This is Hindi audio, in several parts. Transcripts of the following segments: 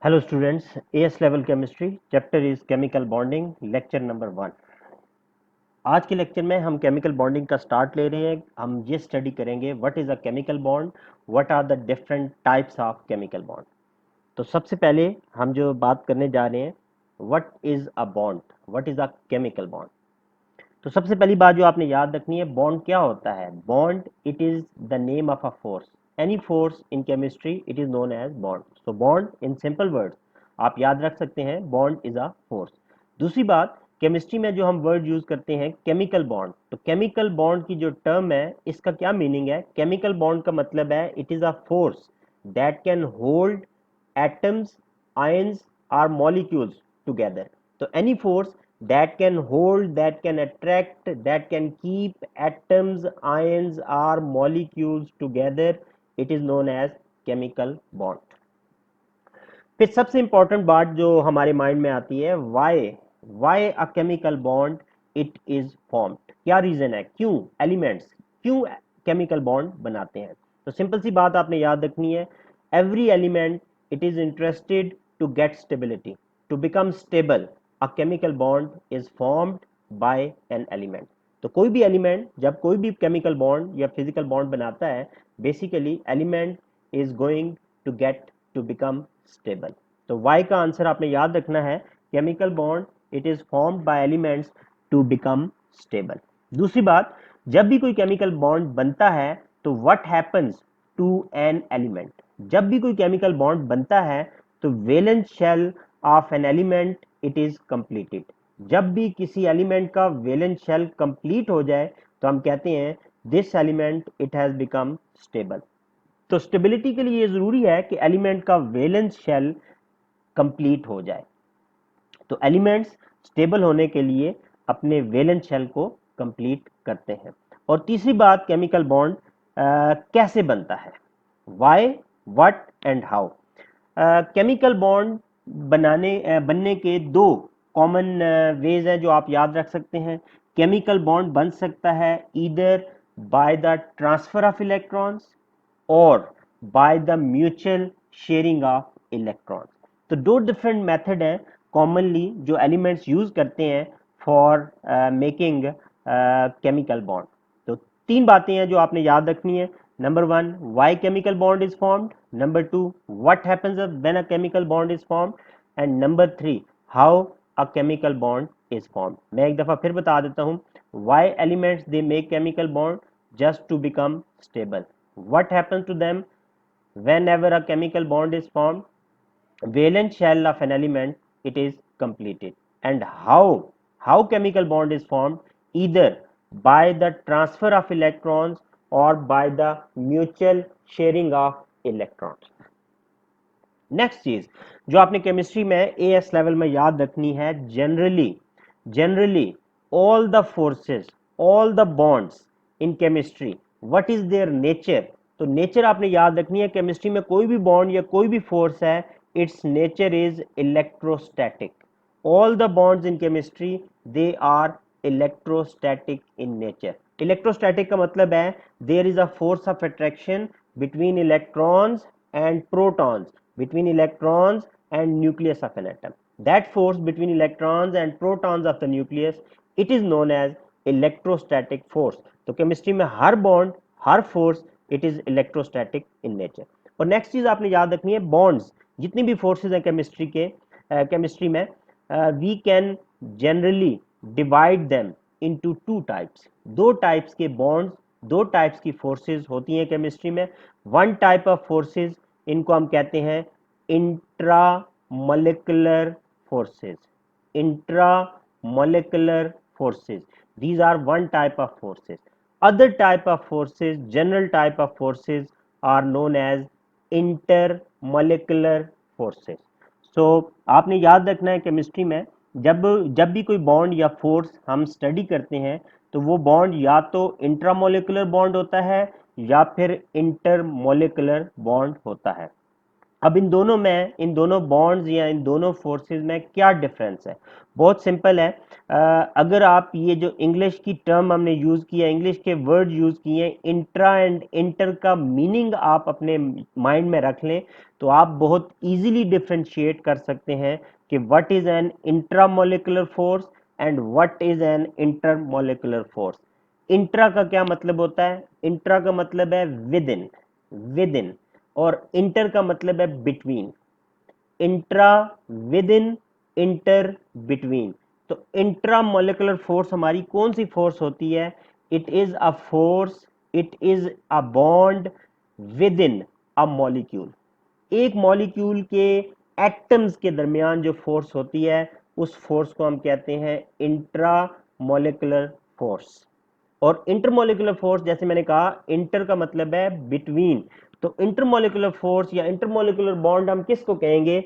Hello students, as level chemistry chapter is chemical bonding, lecture number 1। आज के लेक्चर में हम केमिकल बॉन्डिंग का स्टार्ट ले रहे हैं। हम ये स्टडी करेंगे what is a chemical bond, what are the different types of chemical bond. तो सबसे पहले हम जो बात करने जा रहे हैं, what is a bond, what is a chemical bond. तो सबसे पहली बात जो आपने याद रखनी है, बॉन्ड क्या होता है। Bond it is the name of a force, any force in chemistry it is known as bond. So bond in simple words आप याद रख सकते हैं, बॉन्ड इज अ फोर्स। दूसरी बात, केमिस्ट्री में जो हम वर्ड यूज करते हैं केमिकल बॉन्ड, तो केमिकल बॉन्ड की जो टर्म है इसका क्या मीनिंग है। केमिकल बॉन्ड का मतलब है it is a force that can hold atoms, ions or molecules together. So any force that can hold, that can attract, that can keep atoms, ions or molecules together, it is known as chemical bond. फिर सबसे इंपॉर्टेंट बात जो हमारे माइंड में आती है, why a chemical bond it is formed. क्या रीजन है, क्यों एलिमेंट्स, क्यों केमिकल बॉन्ड बनाते हैं। तो सिंपल सी बात आपने याद रखनी है, every element it is interested to get stability, to become stable a chemical bond is formed by an element. तो कोई भी एलिमेंट जब कोई भी केमिकल बॉन्ड या फिजिकल बॉन्ड बनाता है, basically element is going to get to become stable. तो वाई का आंसर आपने याद रखना है, chemical bond it is formed by elements to become stable. दूसरी बात, जब भी कोई केमिकल बॉन्ड बनता है तो what happens to an element. जब भी कोई केमिकल बॉन्ड बनता है तो valence shell of an element it is completed. जब भी किसी एलिमेंट का वैलेंस शेल कंप्लीट हो जाए तो हम कहते हैं this element it has become stable. तो स्टेबिलिटी के लिए ये जरूरी है कि एलिमेंट का वैलेंस शेल कंप्लीट हो जाए। तो एलिमेंट्स स्टेबल होने के लिए अपने वैलेंस शेल को कंप्लीट करते हैं। और तीसरी बात, केमिकल बॉन्ड कैसे बनता है, why, what and how. Chemical bond बनने के दो कॉमन वेज हैं जो आप याद रख सकते हैं। केमिकल बॉन्ड बन सकता है either by the transfer of electrons और by the mutual sharing of electrons. तो दो डिफरेंट मेथड हैं कॉमनली जो एलिमेंट्स यूज करते हैं फॉर मेकिंग केमिकल बॉन्ड। तो तीन बातें हैं जो आपने याद रखनी है। Number 1, why chemical bond is formed. Number 2, what happens when a chemical bond is formed. And number 3, how a chemical bond is formed. मैं एक दफा फिर बता देता हूं, why elements they make chemical bond just to become stable. What happens to them whenever a chemical bond is formed? Valence shell of an element it is completed. And how chemical bond is formed? Either by the transfer of electrons or by the mutual sharing of electrons. Next चीज जो आपने केमिस्ट्री में एएस लेवल में याद रखनी है, generally all the forces, all the bonds in chemistry, what is their nature. तो नेचर आपने याद रखनी है, केमिस्ट्री में कोई भी बॉन्ड या कोई भी फोर्स है, it's nature is electrostatic. all the bonds in chemistry they are electrostatic in nature. Electrostatic का मतलब है there is a force of attraction between electrons and protons, between electrons and nucleus of an atom. That force between electrons and protons of the nucleus it is known as electrostatic force. तो केमिस्ट्री में हर बॉन्ड, हर force it is electrostatic in nature. और नेक्स्ट चीज आपने याद रखनी है, बॉन्ड्स जितनी भी फोर्सेस हैं केमिस्ट्री के, केमिस्ट्री में we can generally divide them into two types. दो टाइप्स के बॉन्ड्स, दो टाइप्स की फोर्सेस होती हैं केमिस्ट्री में। वन टाइप ऑफ फोर्सेस, इनको हम कहते हैं intra molecular forces. Intra molecular forces, these are one type of forces. Other type of forces, general type of forces are known as intermolecular forces. सो आपने याद रखना है केमिस्ट्री में जब जब भी कोई बॉन्ड या फोर्स हम स्टडी करते हैं तो वो बॉन्ड या तो इंट्रामोलिकुलर बॉन्ड होता है या फिर इंटरमोलिकुलर बॉन्ड होता है। अब इन दोनों में, इन दोनों बॉन्ड्स या इन दोनों फोर्सेस में क्या डिफरेंस है, बहुत सिंपल है। अगर आप ये जो इंग्लिश की टर्म हमने यूज़ किया, इंग्लिश के वर्ड यूज़ किए हैं, इंट्रा एंड इंटर का मीनिंग आप अपने माइंड में रख लें तो आप बहुत इजीली डिफ्रेंशिएट कर सकते हैं कि what is an intra molecular force and what is an inter molecular force. Intra का क्या मतलब होता है? इंट्रा का मतलब है विद इन, विद इन, और इंटर का मतलब है between. Intra, with in, inter, between. तो इंट्रा मोलिकुलर फोर्स हमारी कौन सी फोर्स होती है? It is a force, it is a bond with in a molecule. एक मॉलिक्यूल के एटम्स के दरमियान जो फोर्स होती है उस फोर्स को हम कहते हैं इंट्रा मोलिकुलर फोर्स। और इंटरमोलिकुलर फोर्स, जैसे मैंने कहा, इंटर का मतलब है बिटवीन, तो इंटरमोलिकुलर फोर्स या इंटरमोलिकुलर बॉन्ड हम किसको कहेंगे?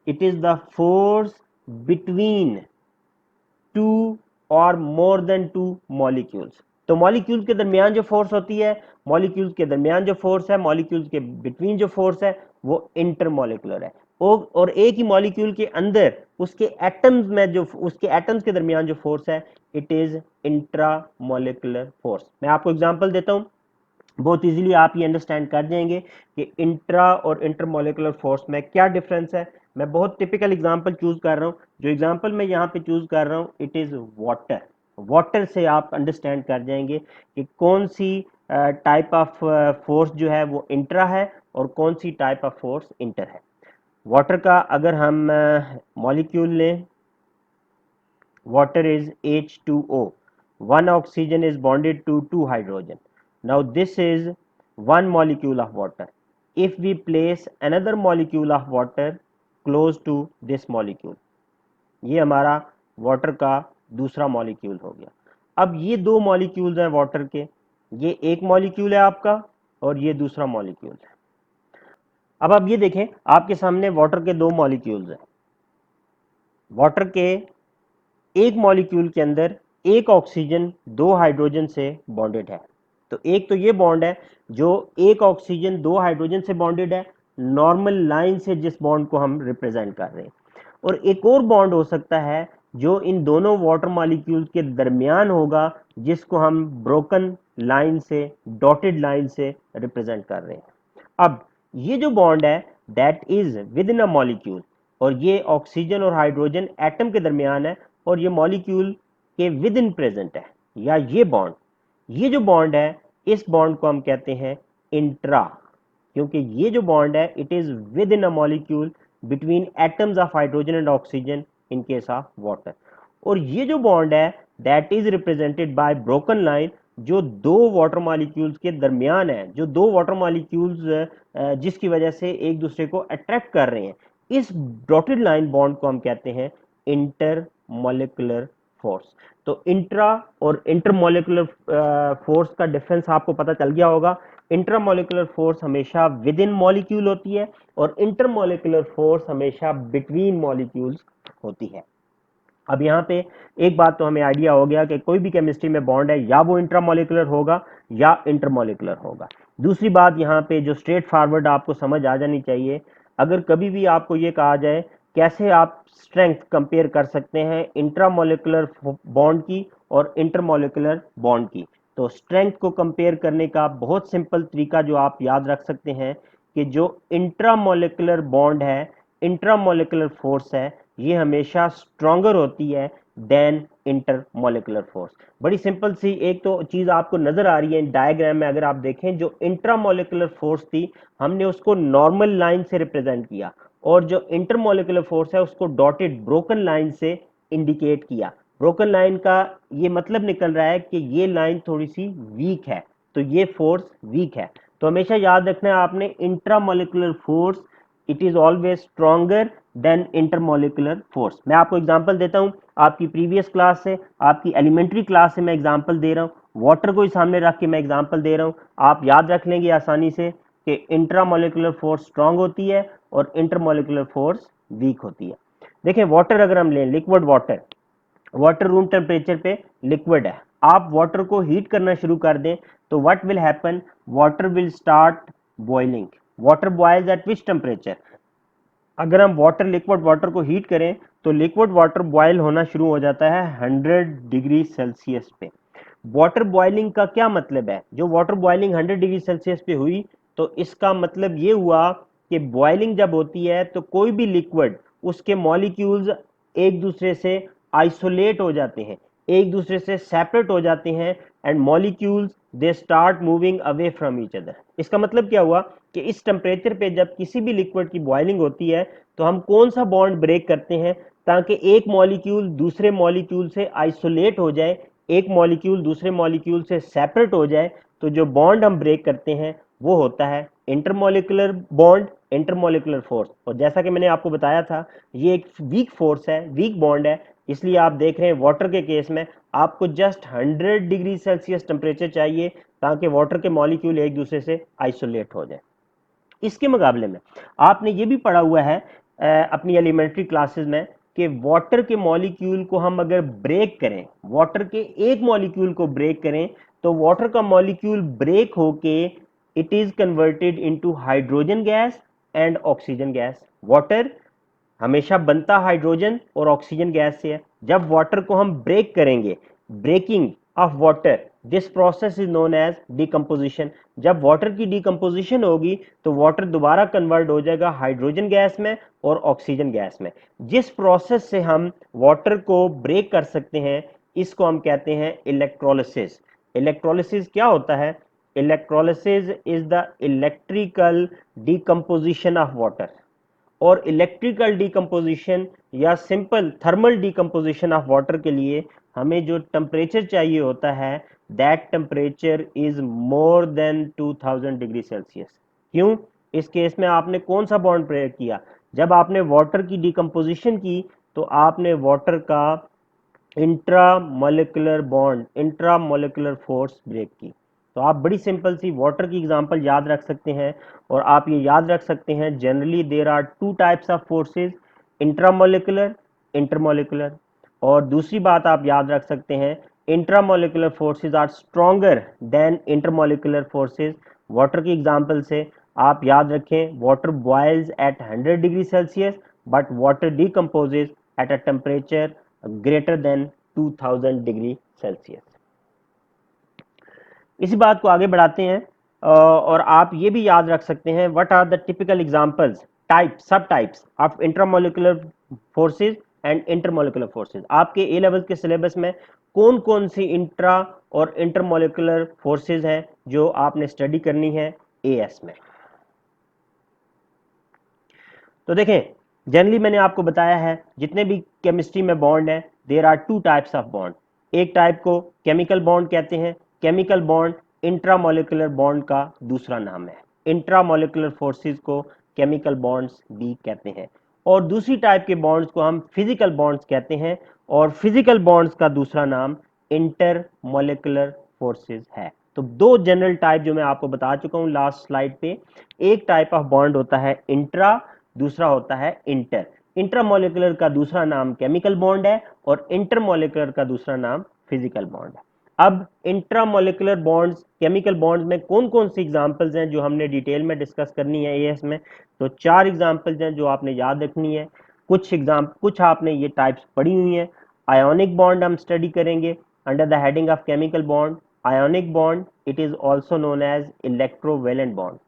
It is the force between two और मोर देन टू मॉलिक्यूल्स। तो मॉलिक्यूल के दरमियान जो फोर्स होती है, मॉलिक्यूल्स के दरमियान जो फोर्स है, मॉलिक्यूल्स के बिटवीन जो फोर्स है, वो इंटरमोलिकुलर है। और एक ही मॉलिक्यूल के अंदर उसके एटम्स में जो उसके एटम्स के दरमियान जो फोर्स है, it is intra molecular force. मैं आपको एग्जांपल देता हूं, बहुत इजीली आप ये अंडरस्टैंड कर जाएंगे कि इंट्रा और इंटरमोलिकुलर फोर्स में क्या डिफरेंस है। मैं बहुत टिपिकल एग्जांपल चूज कर रहा हूं। जो एग्जांपल मैं यहाँ पे चूज कर रहा हूं, इट इज वाटर। वाटर से आप अंडरस्टैंड कर जाएंगे कि कौन सी टाइप ऑफ फोर्स जो है वो इंट्रा है और कौन सी टाइप ऑफ फोर्स इंटर है। वाटर का अगर हम मॉलिक्यूल लें, water is H2O. One oxygen is bonded to two hydrogen. Now this is one molecule of water. If we place another molecule of water close to this molecule, ये हमारा वाटर का दूसरा मॉलिक्यूल हो गया। अब ये दो मॉलिक्यूल्स हैं वाटर के, ये एक मॉलिक्यूल है आपका और ये दूसरा मॉलिक्यूल है। अब आप ये देखें, आपके सामने वाटर के दो मॉलिक्यूल्स हैं। वाटर के एक मॉलिक्यूल के अंदर एक ऑक्सीजन दो हाइड्रोजन से बॉन्डेड है। तो एक तो ये बॉन्ड है जो एक ऑक्सीजन दो हाइड्रोजन से बॉन्डेड है, नॉर्मल लाइन से जिस बॉन्ड को हम रिप्रेजेंट कर रहे हैं। और एक और बॉन्ड हो सकता है जो इन दोनों वाटर मॉलिक्यूल्स के दरमियान होगा, जिसको हम ब्रोकन लाइन से, डॉटेड लाइन से रिप्रेजेंट कर रहे हैं। अब ये जो बॉन्ड है that is with in a molecule, और ये ऑक्सीजन और हाइड्रोजन एटम के दरमियान है और ये मॉलिक्यूल के विद इन प्रेजेंट है। या ये जो बॉन्ड है, इस बॉन्ड को हम कहते हैं इंट्रा, क्योंकि ये जो बॉन्ड है it is with in a molecule between atoms of hydrogen and oxygen in case of water. और ये जो बॉन्ड है that is represented by broken line, जो दो वाटर मॉलिक्यूल्स के दरमियान है, जो दो वाटर मॉलिक्यूल्स जिसकी वजह से एक दूसरे को अट्रैक्ट कर रहे हैं, इस डॉटेड लाइन बॉन्ड को हम कहते हैं इंटर मोलिकुलर फोर्स। तो इंट्रा और इंटरमोलिकुलर फोर्स का डिफरेंस आपको पता चल गया होगा। इंट्रामोलिकुलर फोर्स हमेशा विद इन मॉलिक्यूल होती है और इंटरमोलिकुलर फोर्स हमेशा बिटवीन मॉलिक्यूल्स होती है। अब यहाँ पे एक बात तो हमें आइडिया हो गया कि कोई भी केमिस्ट्री में बॉन्ड है या वो इंट्रामोलिकुलर होगा या इंटरमोलिकुलर होगा। दूसरी बात यहाँ पे जो स्ट्रेट फॉरवर्ड आपको समझ आ जानी चाहिए, अगर कभी भी आपको ये कहा जाए कैसे आप स्ट्रेंथ कंपेयर कर सकते हैं इंट्रामोलिकुलर बॉन्ड की और इंटरमोलिकुलर बॉन्ड की, तो स्ट्रेंथ को कंपेयर करने का बहुत सिंपल तरीका जो आप याद रख सकते हैं कि जो इंट्रामोलिकुलर बॉन्ड है, इंट्रामोलिकुलर फोर्स है, ये हमेशा स्ट्रॉन्गर होती है देन इंटरमोलिकुलर फोर्स। बड़ी सिंपल सी एक तो चीज आपको नजर आ रही है डायग्राम में, अगर आप देखें जो इंट्रामोलिकुलर फोर्स थी हमने उसको नॉर्मल लाइन से रिप्रेजेंट किया और जो इंटरमोलिकुलर फोर्स है उसको डॉटेड ब्रोकन लाइन से इंडिकेट किया। ब्रोकन लाइन का ये मतलब निकल रहा है कि ये लाइन थोड़ी सी वीक है, तो ये फोर्स वीक है। तो हमेशा याद रखना है आपने, intramolecular force it is always stronger than intermolecular force. मैं आपको एग्जांपल देता हूं, आपकी प्रीवियस क्लास से, आपकी एलिमेंट्री क्लास से मैं एग्जांपल दे रहा हूं, वाटर को ही सामने रख के मैं एग्जांपल दे रहा हूं। आप याद रख लेंगे आसानी से कि इंट्रामोलिकुलर फोर्स स्ट्रांग होती है और इंटरमोलिकुलर फोर्स वीक होती है। देखिए वाटर अगर हम लें, liquid water, water room temperature पे लिक्विड है, आप वाटर को हीट करना शुरू कर दें तो what will happen, water will start boiling. Water boils at which temperature? अगर हम लिक्विड वाटर को हीट करें तो लिक्विड वाटर बॉयल होना शुरू हो जाता है 100 डिग्री सेल्सियस पे। वाटर बॉइलिंग का क्या मतलब है? जो वाटर बॉइलिंग 100 डिग्री सेल्सियस पे हुई, तो इसका मतलब ये हुआ कि बॉइलिंग जब होती है तो कोई भी लिक्विड, उसके मॉलिक्यूल्स एक दूसरे से आइसोलेट हो जाते हैं, एक दूसरे से सेपरेट हो जाते हैं, and molecules they start moving away from each other. इसका मतलब क्या हुआ कि इस टेम्परेचर पे जब किसी भी लिक्विड की बॉइलिंग होती है तो हम कौन सा बॉन्ड ब्रेक करते हैं ताकि एक मॉलिक्यूल दूसरे मॉलिक्यूल से आइसोलेट हो जाए, एक मॉलिक्यूल दूसरे मॉलिक्यूल से सेपरेट हो जाए। तो जो बॉन्ड हम ब्रेक करते हैं वो होता है इंटरमॉलिक्यूलर बॉन्ड, इंटरमॉलिक्यूलर फोर्स। और जैसा कि मैंने आपको बताया था, ये एक वीक फोर्स है, वीक बॉन्ड है, इसलिए आप देख रहे हैं वाटर के केस में आपको जस्ट 100 डिग्री सेल्सियस टेम्परेचर चाहिए ताकि वाटर के मॉलिक्यूल एक दूसरे से आइसोलेट हो जाए। इसके मुकाबले में आपने ये भी पढ़ा हुआ है अपनी एलिमेंट्री क्लासेस में कि वाटर के मॉलिक्यूल को हम अगर ब्रेक करें, वाटर के एक मॉलिक्यूल को ब्रेक करें, तो वाटर का मॉलिक्यूल ब्रेक होके it is converted into hydrogen gas and oxygen gas. Water हमेशा बनता हाइड्रोजन और ऑक्सीजन गैस से है। जब वाटर को हम ब्रेक करेंगे, breaking of water, this process is known as decomposition. जब वाटर की डिकम्पोजिशन होगी तो वाटर दोबारा कन्वर्ट हो जाएगा हाइड्रोजन गैस में और ऑक्सीजन गैस में। जिस प्रोसेस से हम वाटर को ब्रेक कर सकते हैं इसको हम कहते हैं इलेक्ट्रोलिसिस। इलेक्ट्रोलिसिस क्या होता है? Electrolysis is the electrical decomposition of water. और इलेक्ट्रिकल डिकम्पोजिशन या simple thermal decomposition of water के लिए हमें जो टेम्परेचर चाहिए होता है, that temperature is more than 2000 degree Celsius. क्यों? इस केस में आपने कौन सा बॉन्ड ब्रेक किया? जब आपने वाटर की डिकम्पोजिशन की तो आपने वाटर का intramolecular bond, intramolecular force break की। तो आप बड़ी सिंपल सी वाटर की एग्जांपल याद रख सकते हैं। और आप ये याद रख सकते हैं generally there are two types of forces, intramolecular, intermolecular. और दूसरी बात आप याद रख सकते हैं, intramolecular forces are stronger than intermolecular forces. Water की एग्जांपल से आप याद रखें, water boils at 100 degree Celsius but water decomposes at a temperature greater than 2000 degree Celsius. इसी बात को आगे बढ़ाते हैं और आप ये भी याद रख सकते हैं what are the typical examples, type, सब types of intramolecular forces and intermolecular forces. आपके ए लेवल के सिलेबस में कौन कौन सी इंट्रा और इंटरमोलिकुलर फोर्सेस हैं जो आपने स्टडी करनी है एएस में? तो देखें, जनरली मैंने आपको बताया है जितने भी केमिस्ट्री में बॉन्ड है there are two types of bond. एक टाइप को केमिकल बॉन्ड कहते हैं। केमिकल बॉन्ड इंट्रामोलिकुलर बॉन्ड का दूसरा नाम है। इंट्रामोलिकुलर फोर्सेस को केमिकल बॉन्ड्स भी कहते हैं। और दूसरी टाइप के बॉन्ड्स को हम फिजिकल बॉन्ड्स कहते हैं। और फिजिकल बॉन्ड्स का दूसरा नाम इंटरमोलिकुलर फोर्सेस है। तो दो जनरल टाइप जो मैं आपको बता चुका हूं लास्ट स्लाइड पे। एक टाइप ऑफ बॉन्ड होता है इंट्रा, दूसरा होता है इंटर। इंट्रामोलिकुलर का दूसरा नाम केमिकल बॉन्ड है और इंटरमोलिकुलर का दूसरा नाम फिजिकल बॉन्ड है। अब इंट्रामोलिकुलर बॉन्ड्स, केमिकल बॉन्ड्स में कौन कौन सी एग्जांपल्स हैं जो हमने डिटेल में डिस्कस करनी है एएस में? तो चार एग्जांपल्स हैं जो आपने याद रखनी है। कुछ आपने ये टाइप्स पढ़ी हुई हैं। आयोनिक बॉन्ड हम स्टडी करेंगे under the heading of chemical bond. Ionic bond it is also known as electrovalent bond.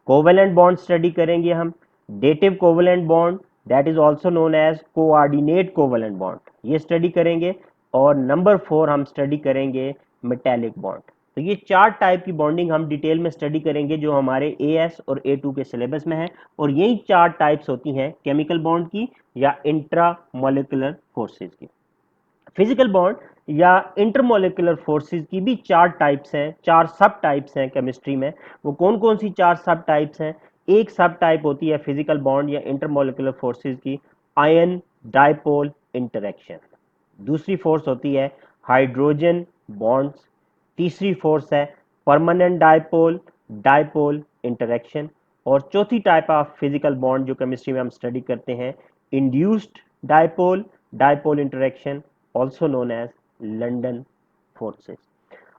Covalent bond study करेंगे हम, dative covalent bond that is also known as coordinate covalent bond, ये स्टडी करेंगे। और नंबर 4 हम स्टडी करेंगे मेटेलिक बॉन्ड। तो ये चार टाइप की बॉन्डिंग हम डिटेल में स्टडी करेंगे जो हमारे एएस और ए2 के सिलेबस में है। और यही चार टाइप्स होती हैं केमिकल बॉन्ड की या इंट्रा मोलिकुलर फोर्सेज की। फिजिकल बॉन्ड या इंटरमोलिकुलर फोर्सेस की भी चार टाइप्स हैं, चार सब टाइप्स हैं केमिस्ट्री में। वो कौन कौन सी चार सब टाइप्स हैं? एक सब टाइप होती है फिजिकल बॉन्ड या इंटरमोलिकुलर फोर्सेस की आयन डाइपोल इंटरेक्शन। दूसरी फोर्स होती है हाइड्रोजन बॉन्ड्स। तीसरी फोर्स है परमानेंट डाइपोल डाइपोल इंटरेक्शन। और चौथी टाइप ऑफ फिजिकल बॉन्ड जो केमिस्ट्री में हम स्टडी करते हैं, induced dipole dipole interaction, also known as London forces.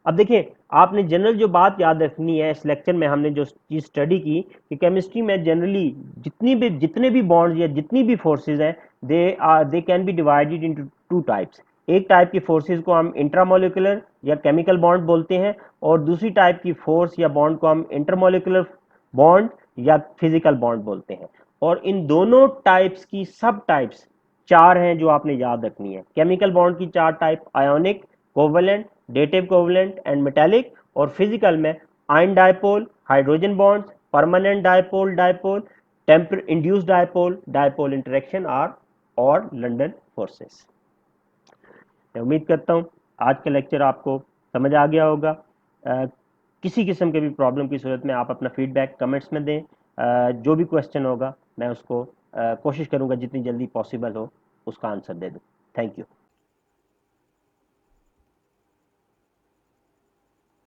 अब देखिए, आपने जनरल जो बात याद रखनी है, इस लेक्चर में हमने जो चीज स्टडी की कि केमिस्ट्री में जनरली जितने भी बॉन्ड्स या जितनी भी फोर्सेस हैं, they can be divided into two types. एक टाइप की फोर्सेस को हम इंट्रामोलिकुलर या केमिकल बॉन्ड बोलते हैं, और दूसरी टाइप की फोर्स या बॉन्ड को हम इंटरमोलिकुलर बॉन्ड या फिजिकल बॉन्ड बोलते हैं। और इन दोनों टाइप्स की सब टाइप्स चार हैं जो आपने याद रखनी है। केमिकल बॉन्ड की चार type: ionic, covalent, dative covalent and metallic. और फिजिकल में ion dipole, hydrogen bonds, permanent dipole dipole, temper induced dipole dipole interaction are और लंदन फोर्सेस। मैं उम्मीद करता हूँ आज का लेक्चर आपको समझ आ गया होगा। किसी किस्म के भी प्रॉब्लम की सूरत में आप अपना फीडबैक कमेंट्स में दें। जो भी क्वेश्चन होगा मैं उसको कोशिश करूँगा जितनी जल्दी पॉसिबल हो उसका आंसर दे दूँ। Thank you.